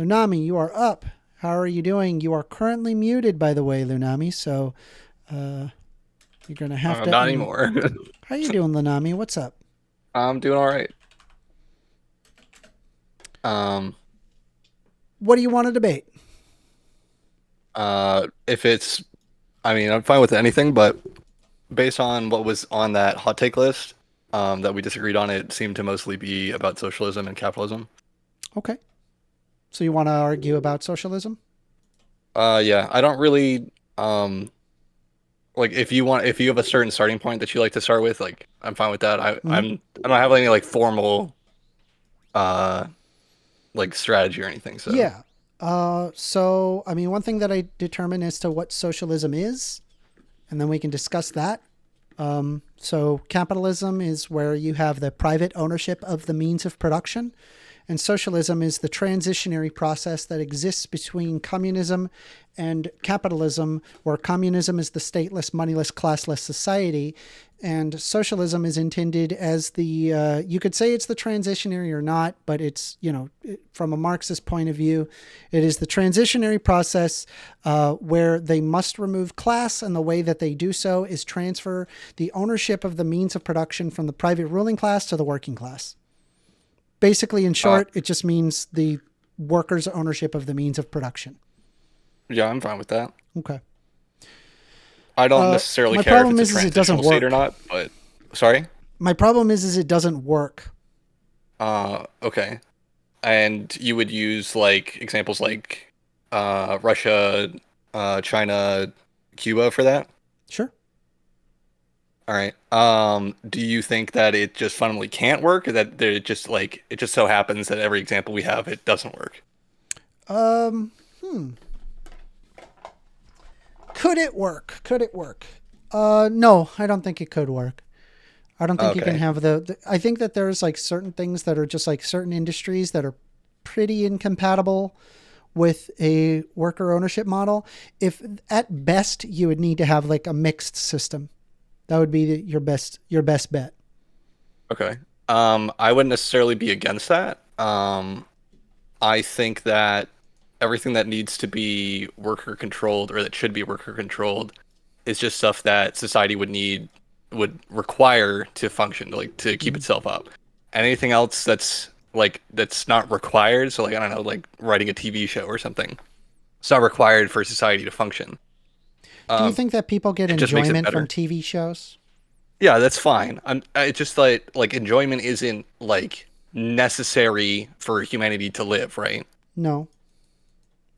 Lunami, you are up. How are you doing? You are currently muted, by the way, Lunami. So uh, you're gonna have to. Not anymore. How you doing, Lunami? What's up? I'm doing all right. Um, What do you want to debate? if it's, I mean, I'm fine with anything, but based on what was on that hot take list, that we disagreed on, it seemed to mostly be about socialism and capitalism. Okay. So you want to argue about socialism? Yeah, I don't really, like if you have a certain starting point that you like to start with, like I'm fine with that. Mm-hmm. I don't have any like formal, uh, like strategy or anything. So, Yeah. So I mean, one thing that I determine as to what socialism is, and then we can discuss that. So capitalism is where you have the private ownership of the means of production. And socialism is the transitionary process that exists between communism and capitalism, where communism is the stateless, moneyless, classless society. And socialism is intended as you could say it's the transitionary or not, but it's, from a Marxist point of view, it is the transitionary process where they must remove class. And the way that they do so is transfer the ownership of the means of production from the private ruling class to the working class. Basically, in uh, short, it just means the workers' ownership of the means of production. yeah, I'm fine with that. Okay. I don't necessarily My care if problem it's a is it doesn't transitional state or work. not, but sorry. My problem is it doesn't work. Okay. And you would use like examples like Russia, China, Cuba for that? Sure. All right. Do you think that it just fundamentally can't work, or that it just like it just so happens that every example we have it doesn't work? Um. Could it work? Could it work? No, I don't think it could work. I don't think you can Okay. have I think that there's like certain things that are just like certain industries that are pretty incompatible with a worker ownership model. If at best you would need to have like a mixed system, that would be your best bet. Okay. I wouldn't necessarily be against that. I think that everything that needs to be worker controlled or that should be worker controlled is just stuff that society would require to function, like to keep Mhm. itself up. Anything else that's not required, so like I don't know, like writing a TV show or something. It's not required for society to function. Do you Um, think that people get it just makes it enjoyment from better. TV shows? Yeah, that's fine. It's just like enjoyment isn't like necessary for humanity to live, right? No,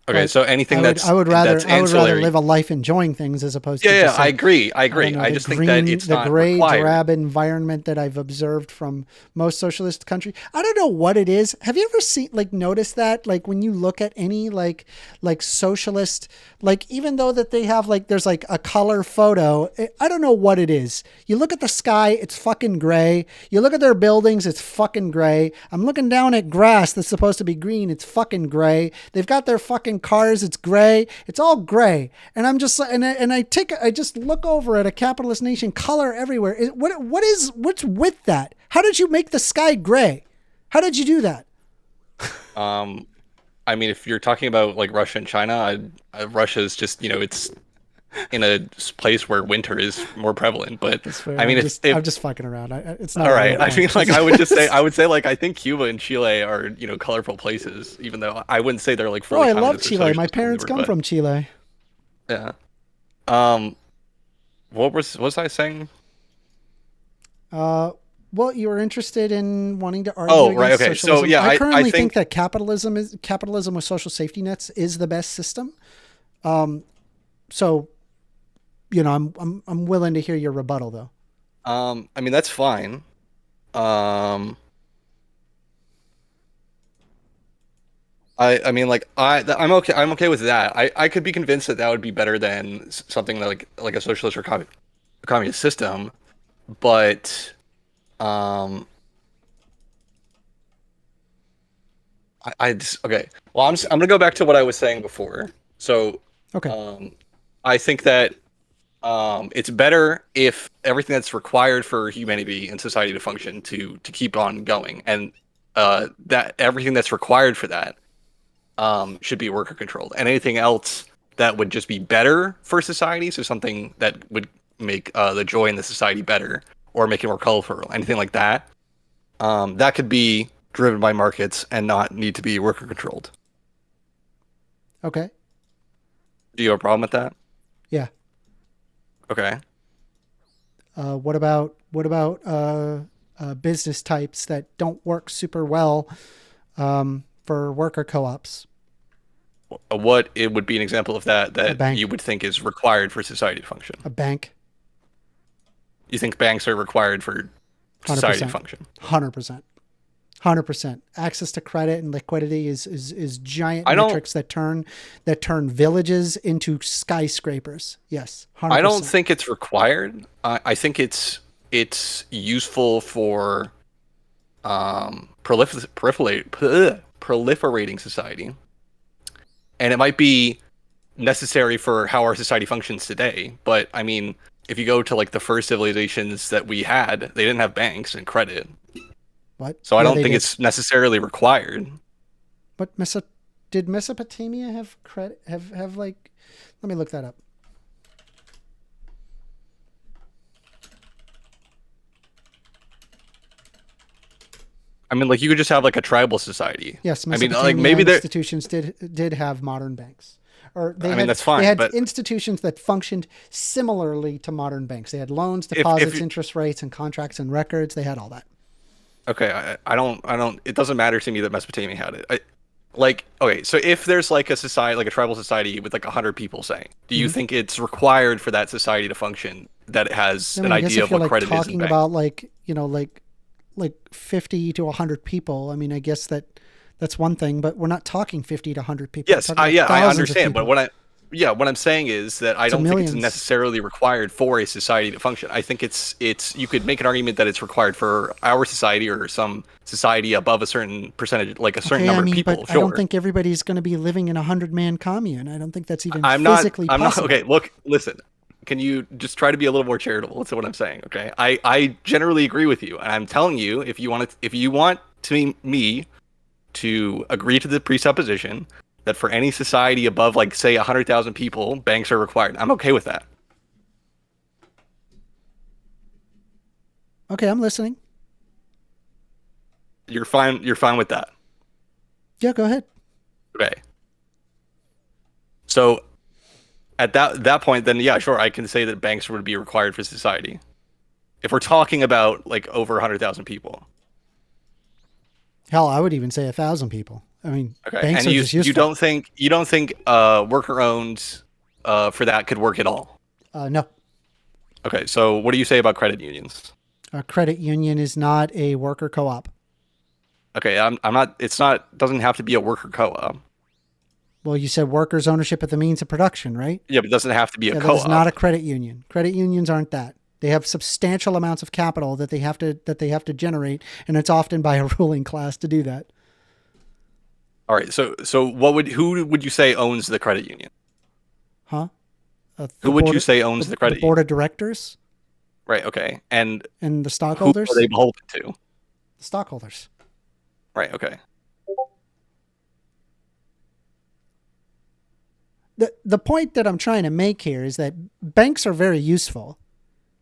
Okay, but so I anything would I would that's rather I would rather ancillary. live a life enjoying things as opposed Yeah, to yeah, just like I I don't agree. know I the just think that green it's the not gray required. drab environment that I've observed from most socialist countries. I don't know what it is. Have you ever seen like noticed that like when you look at any like socialist, like even though that they have like there's like a color photo, I don't know what it is. You look at the sky, it's fucking gray. You look at their buildings, it's fucking gray. I'm looking down at grass that's supposed to be green, it's fucking gray. They've got their fucking cars, it's gray. It's all gray. And I'm just I just look over at a capitalist nation, color everywhere. What's with that? How did you make the sky gray? How did you do that? Um, I mean, if you're talking about like Russia and China, Russia is just, it's in a place where winter is more prevalent. But That's fair. I mean, I'm if just fucking around. It's not all a real right, I point. mean, like I would say like I think Cuba and Chile are, colorful places, even though I wouldn't say they're like Oh, fully I love communist or Chile. My socialist or parents whatever. come But from Chile. yeah. Um, what was I saying? Uh, well, you were interested in wanting to argue Oh, right. against Okay. So socialism. yeah, I I currently think think that capitalism with social safety nets is the best system. So I'm willing to hear your rebuttal though. I mean that's fine. Um, I mean like I'm okay with that. I could be convinced that that would be better than something like a socialist or communist system, but um I just okay. Well, I'm gonna go back to what I was saying before. So, Okay. um, I think that it's better if everything that's required for humanity and society to function to keep on going, and that everything that's required for that should be worker controlled, and anything else that would just be better for society, so something that would make the joy in the society better or make it more colorful, anything like that, that could be driven by markets and not need to be worker controlled. Okay. Do you have a problem with that? Yeah. Okay. What about business types that don't work super well for worker co-ops? What it would be an example of that A that you bank, would think is required for society to function? a bank, You think banks are required for hundred society to percent, function? 100%. 100%. Access to credit and liquidity is giant I don't metrics that turn villages into skyscrapers. Yes, I don't 100%. think it's required. I think it's useful for proliferating society, and it might be necessary for how our society functions today. But I mean, if you go to like the first civilizations that we had, they didn't have banks and credit, What? so I Yeah, don't they think did. it's necessarily required. But did Mesopotamia have credit? Have like? Let me look that up. I mean, like you could just have like a tribal society. Yes, I mean, like Mesopotamia maybe there. institutions did have modern banks, or they I mean, had that's they fine, had but institutions that functioned similarly to modern banks. They had loans, if deposits, you, interest rates, and contracts and records. They had all that. okay, I don't. It doesn't matter to me that Mesopotamia had it. Like, okay, so if there's like a society, like a tribal society with like 100 people, say, do you Hmm. think it's required for that society to function that it has I an mean, I guess idea if of you're what like credit is in talking bank? about like 50 to 100 people, I mean, I guess that's one thing, but we're not talking 50 to 100 people. We're Yes, talking about yeah, I thousands of understand, but people. what I'm saying is that I So don't think it's millions. necessarily required for a society to function. I think it's you could make an argument that it's required for our society or some society above a certain percentage, like a certain Okay, I number of mean, but people. I don't Sure, think everybody's going to be living in a 100-man commune. I don't think that's even I'm not. physically I'm not. possible. Okay, look, listen. Can you just try to be a little more charitable? That's what I'm saying. Okay, I generally agree with you, and I'm telling you, if you want to me to agree to the presupposition that for any society above, like say 100,000 people, banks are required, I'm okay with that. Okay, I'm listening. You're fine. You're fine with that. Yeah, go ahead. Okay. So at that point, then yeah, sure, I can say that banks would be required for society if we're talking about like over 100,000 people. Hell, I would even say 1,000 people. I mean, Okay, banks and are just you useful. don't think worker owned for that could work at all? No, Okay, so what do you say about credit unions? a credit union is not a worker co-op. Okay, I'm not. It's not. Doesn't have to be a worker co-op. Well, you said workers' ownership of the means of production, right? Yeah, but it doesn't have to be a Yeah, that is not co-op. a credit union. Credit unions aren't that. They have substantial amounts of capital that they have to generate, and it's often by a ruling class to do that. All right. So who would you say owns the credit union? Huh? Who The would you board, say owns the the credit board union? of directors Right. Okay. And and the who are they stockholders. beholden to? The stockholders. Right. Okay. The point that I'm trying to make here is that banks are very useful.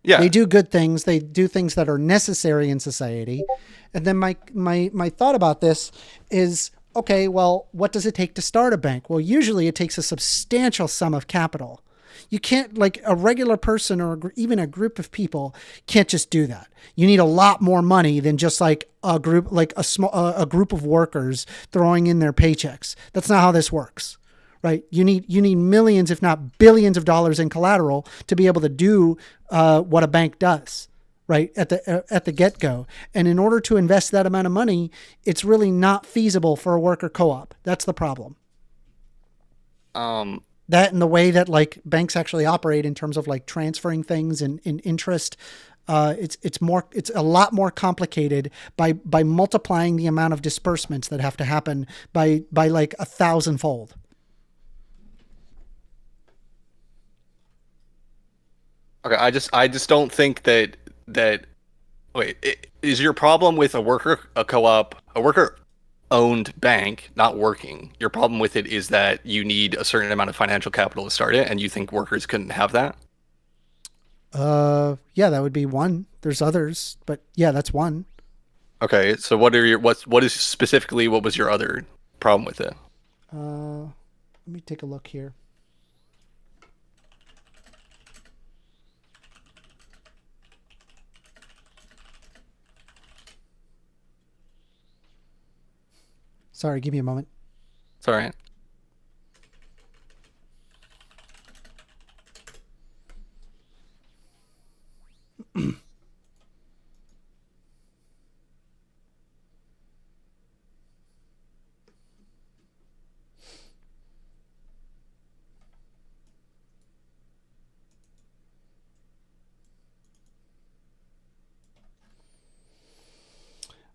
They Yeah. do good things. They do things that are necessary in society. And then my thought about this is, okay, well, what does it take to start a bank? Well, usually it takes a substantial sum of capital. You can't, like, a regular person or even a group of people can't just do that. You need a lot more money than just like a group, like a group of workers throwing in their paychecks. That's not how this works, right? You need millions, if not billions, of dollars in collateral to be able to do what a bank does, right at the get go. And in order to invest that amount of money, it's really not feasible for a worker co-op. That's the problem. Um. That and the way that like banks actually operate in terms of like transferring things and in interest. It's a lot more complicated by multiplying the amount of disbursements that have to happen by like 1,000-fold. Okay. I just don't think that. Wait. Is your problem with a worker a co-op a worker owned bank not working. Your problem with it is that you need a certain amount of financial capital to start it, and you think workers couldn't have that. Yeah, that would be one. There's others, but yeah, that's one. Okay, so what was your other problem with it? Let me take a look here. Sorry, give me a moment. It's all right.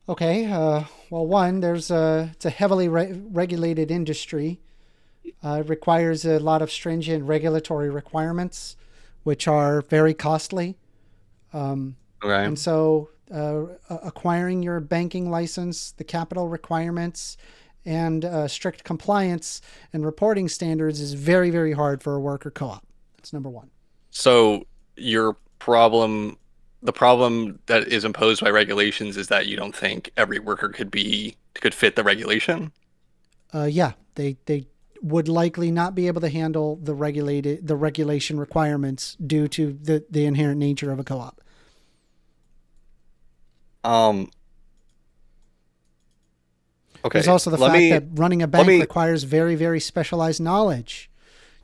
Okay. Well, one, it's a heavily regulated industry. It requires a lot of stringent regulatory requirements, which are very costly. Okay. And so, acquiring your banking license, the capital requirements, and strict compliance and reporting standards is very, very hard for a worker co-op. That's number one. So your problem, the problem that is imposed by regulations is that you don't think every worker could fit the regulation. Yeah, they would likely not be able to handle the regulation requirements due to the inherent nature of a co-op. Um, There's okay. also the fact that running a Let bank me requires very, very specialized knowledge.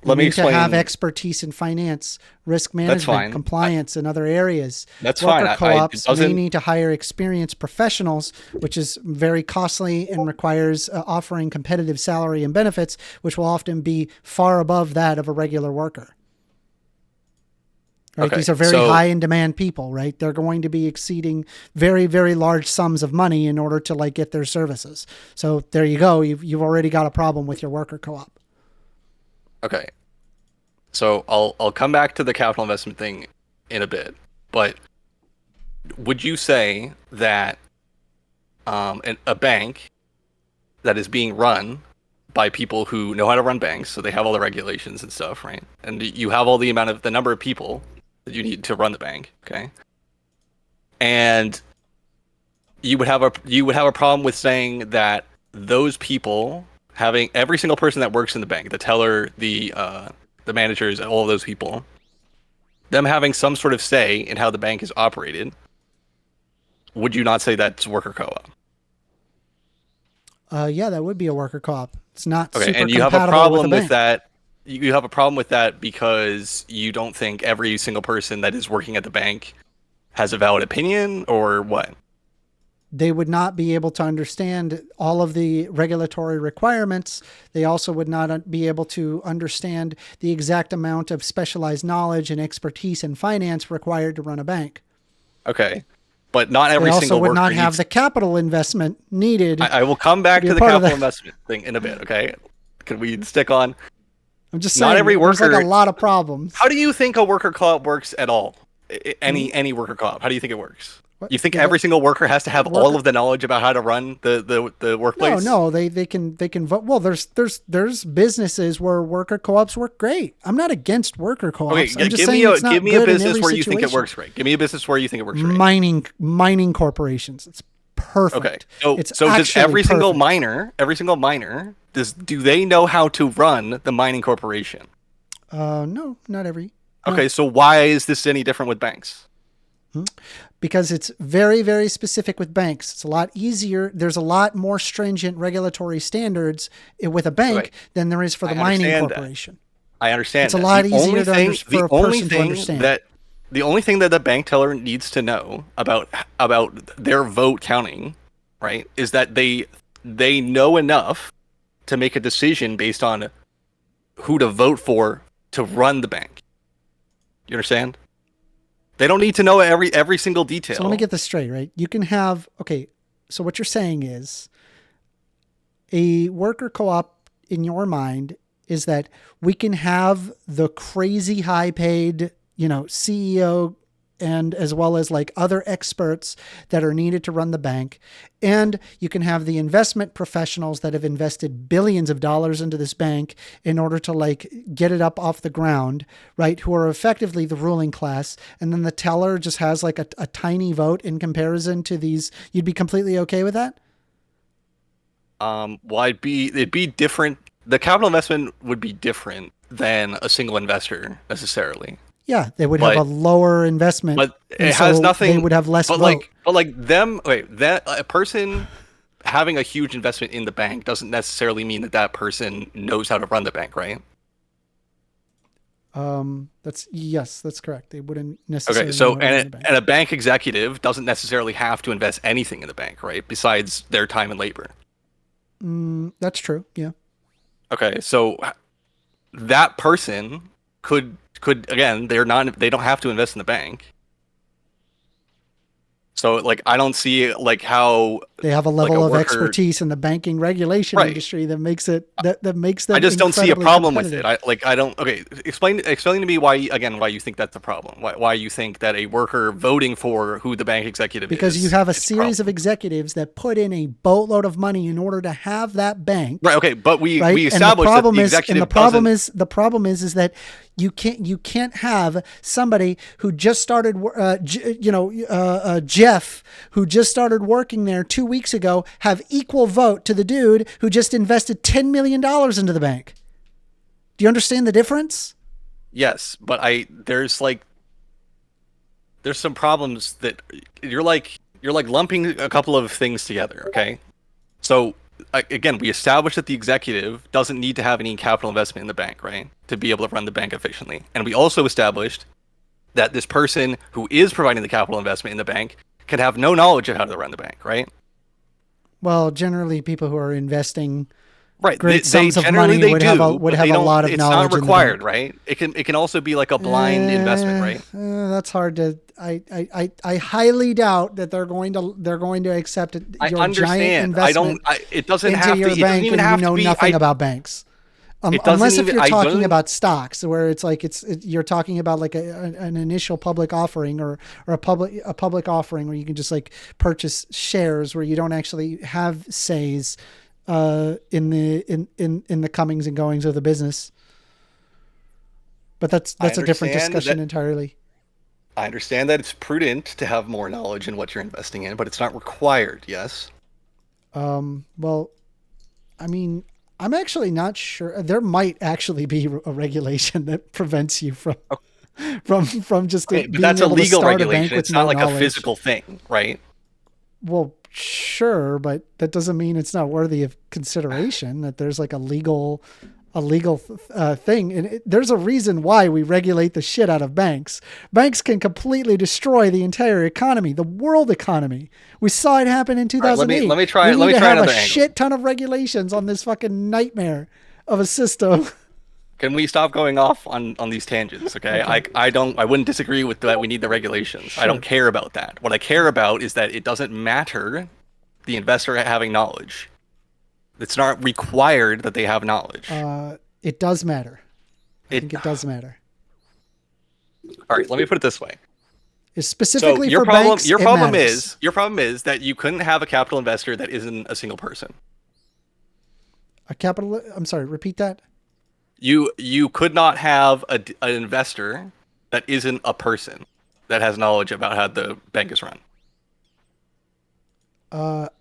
You let me need to have explain. expertise in finance, risk That's management, fine. compliance, and other areas. That's fine. Worker It co-ops may doesn't. need to hire experienced professionals, which is very costly and requires offering competitive salary and benefits, which will often be far above that of a regular worker. Right? Okay. These are very So high in demand people, right? They're going to be exceeding very, very large sums of money in order to like get their services. So there you go. You've already got a problem with your worker co-op. okay. So I'll come back to the capital investment thing in a bit, but would you say that a bank that is being run by people who know how to run banks, so they have all the regulations and stuff, right? And you have all the number of people that you need to run the bank, okay? And you would have a problem with saying that those people having every single person that works in the bank, the teller, the managers, all of those people, them having some sort of say in how the bank is operated, would you not say that's worker co-op? Yeah, that would be a worker co-op. It's not Okay, super and you have a compatible with a problem with bank. that. You have a problem with that because you don't think every single person that is working at the bank has a valid opinion, or what? They would not be able to understand all of the regulatory requirements. They also would not be able to understand the exact amount of specialized knowledge and expertise in finance required to run a bank. Okay, but not They every also single would not worker have needs. the capital investment needed I will come to back be to a the part of capital that. investment thing in a bit. Okay, can we stick on? I'm just Not saying, every there's like a worker. lot of problems. How do you think a worker co-op works at all? Hmm? Any worker co-op? How do you think it works? What You think the every single worker has to have all worker? of the knowledge about how to run the No, workplace? no, they can vote. Well, there's businesses where worker co-ops work great. I'm not against worker Okay, co-ops. I'm just saying it's give not me a good in business every where you think it situation. works right. Give me a business where you think it works right. Mining corporations. It's Okay. perfect. So It's does actually perfect. every single miner do they know how to run the mining corporation? No, not every. No, Okay, so why is this any different with banks? because it's very, very specific with banks. It's a lot easier. There's a lot more stringent regulatory standards with a Okay, bank than there is for the I mining understand that. corporation. I It's understand a that. lot easier The for a only person to thing understand. that the bank teller needs to know about their vote counting, right, is that they know enough to make a decision based on who to vote for to run the bank. You understand? They don't need to know every single So let me detail. get this straight, right? You can have, okay, so what you're saying is a worker co op in your mind is that we can have the crazy high paid, CEO and as well as like other experts that are needed to run the bank. And you can have the investment professionals that have invested billions of dollars into this bank in order to like get it up off the ground, right? Who are effectively the ruling class. And then the teller just has like a tiny vote in comparison to these. You'd be completely okay with that? Well, it'd be different. The capital investment would be different than a single investor necessarily. Yeah, they would have a But lower investment, but and it has so nothing. they would have less But vote. like them. Wait, that a person having a huge investment in the bank doesn't necessarily mean that that person knows how to run the bank, right? That's yes, that's correct. They wouldn't Okay, necessarily know so how to run the bank. and a bank executive doesn't necessarily have to invest anything in the bank, right? Besides their time and labor. That's true. Yeah. Okay, so that person could again, they don't have to invest in the bank. So like I don't see like how They have a like a level of worker. expertise in the banking regulation Right. industry that makes it that makes I them just don't see a incredibly problem with it. competitive. I don't. Okay, explain to me why again why you think that's a problem. Why you think that a worker voting for who the bank executive Because you is have a is a series of problem. executives that put in a boatload of money in order to have that bank, Right. Okay, but right? we And the established that problem the is, and executive doesn't. the problem is that you can't have somebody who just started, Jeff, who just started working there 2 weeks ago, have equal vote to the dude who just invested $10 million into the bank. Do you understand the difference? Yes, but I there's some problems that you're like lumping a couple of things together. Okay, so again, we established that the executive doesn't need to have any capital investment in the bank, right, to be able to run the bank efficiently, and we also established that this person who is providing the capital investment in the bank can have no knowledge of how to run the bank, right? Well, generally, people who are investing Right. great They sums of generally money they do, would but have they a don't. lot of It's not knowledge in the required, bank. right? It can also be like a blind investment, right? That's hard to. I highly doubt that they're going to accept I your giant understand. I don't. investment it doesn't into have to. your It doesn't bank even and you have to know be. nothing about banks. It doesn't Unless if even. you're I talking don't. about stocks, where it's like you're talking about like an initial public offering or a public offering where you can just like purchase shares where you don't actually have says in the comings and goings of the business. But I that's a different understand discussion that. entirely. I understand that it's prudent to have more knowledge in what you're investing in, but it's not required. Yes. Well, I mean, I'm actually not sure. There might actually be a regulation that prevents you from just Okay, but being that's a able to legal start a bank regulation. with It's not no like a knowledge. physical thing, right? Well, sure, but that doesn't mean it's not worthy of consideration. That there's like a legal thing, and there's a reason why we regulate the shit out of banks. Banks can completely destroy the entire economy, the world economy. We saw it happen in All right. Let 2008. me try. We Let need me to try have a another angle. shit ton of regulations on this fucking nightmare of a system. Can we stop going off on these tangents? Okay, Okay, I wouldn't disagree with that. We need the regulations. I don't sure. care about that. What I care about is that it doesn't matter the investor having knowledge. It's not required that they have knowledge. It does matter. I It. think it does matter. All right, let me put it this way. It's So specifically for banks. It matters. your problem is that you couldn't have a capital investor that isn't a single person. A capital. I'm sorry. Repeat that. You could not have an investor that isn't a person that has knowledge about how the bank is run.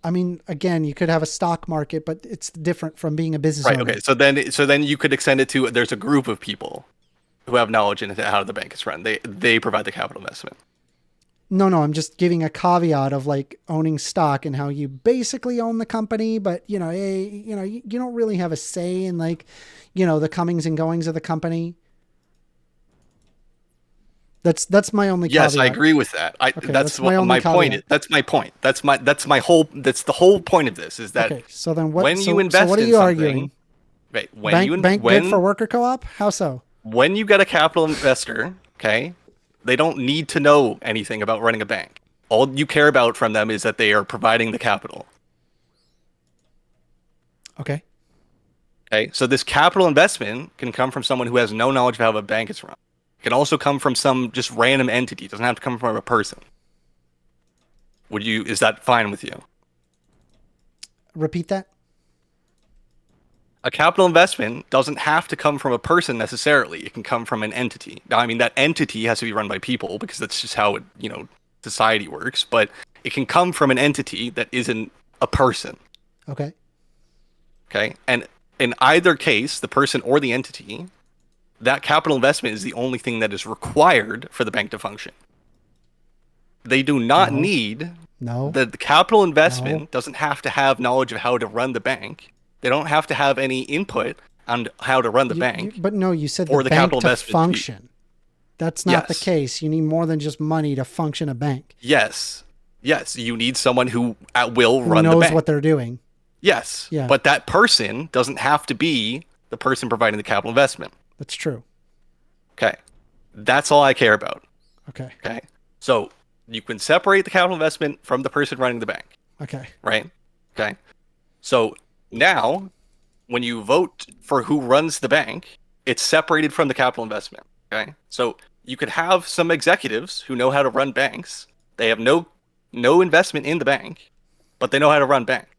I mean, again, you could have a stock market, but it's different from being a business Right. owner. Okay. So then you could extend it to there's a group of people who have knowledge in how the bank is run. They provide the capital investment. No, no, I'm just giving a caveat of like owning stock and how you basically own the company, but you don't really have a say in like, the comings and goings of the company. That's my only Yes, I caveat. agree with that. Okay, That's that's my what only my point is. caveat. That's the whole point of this is that Okay, so then what? when you So what invest are in you something, arguing? right? Bank good for worker co-op? How so? When you get a capital investor, okay, they don't need to know anything about running a bank. All you care about from them is that they are providing the capital. Okay. Okay, so this capital investment can come from someone who has no knowledge of how a bank is run. It can also come from some just random entity. It doesn't have to come from a person. Is that fine with you? Repeat that. A capital investment doesn't have to come from a person necessarily. It can come from an entity. Now, I mean, that entity has to be run by people because that's just how society works. But it can come from an entity that isn't a person. Okay. Okay. And in either case, the person or the entity, that capital investment is the only thing that is required for the bank to function. They do not No. need No. the capital investment No. doesn't have to have knowledge of how to run the bank. They don't have to have any input on how to run the bank. But no, you said or the the bank capital to investment function. That's not the Yes. case. You need more than just money to function a bank. Yes. Yes. You need someone who will Who run the knows bank. what they're doing? Yes. Yeah. But that person doesn't have to be the person providing the capital investment. That's true. Okay. That's all I care about. Okay. Okay. So you can separate the capital investment from the person running the bank, Okay. right? Okay. So now, when you vote for who runs the bank, it's separated from the capital investment. Okay. So you could have some executives who know how to run banks. They have no investment in the bank, but they know how to run banks.